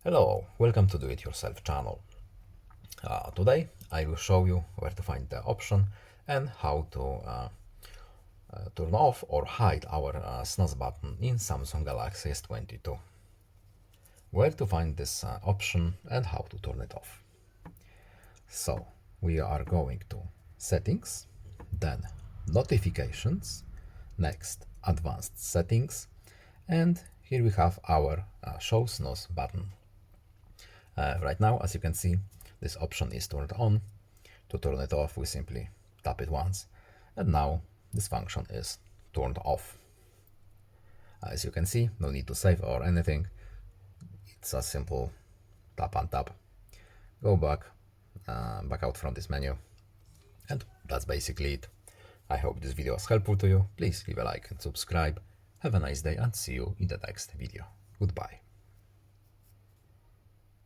Hello, welcome to Do It Yourself channel. Today I will show you where to find the option and how to turn off or hide our snooze button in Samsung Galaxy S22. Where to find this option and how to turn it off. So we are going to Settings, then Notifications, next Advanced Settings, and here we have our Show Snooze button. Right now, as you can see, this option is turned on. To turn it off, we simply tap it once, and now this function is turned off. As you can see, no need to save or anything. It's a simple tap and tap. Go back out from this menu, and that's basically it. I hope this video was helpful to you. Please leave a like and subscribe. Have a nice day and see you in the next video. Goodbye.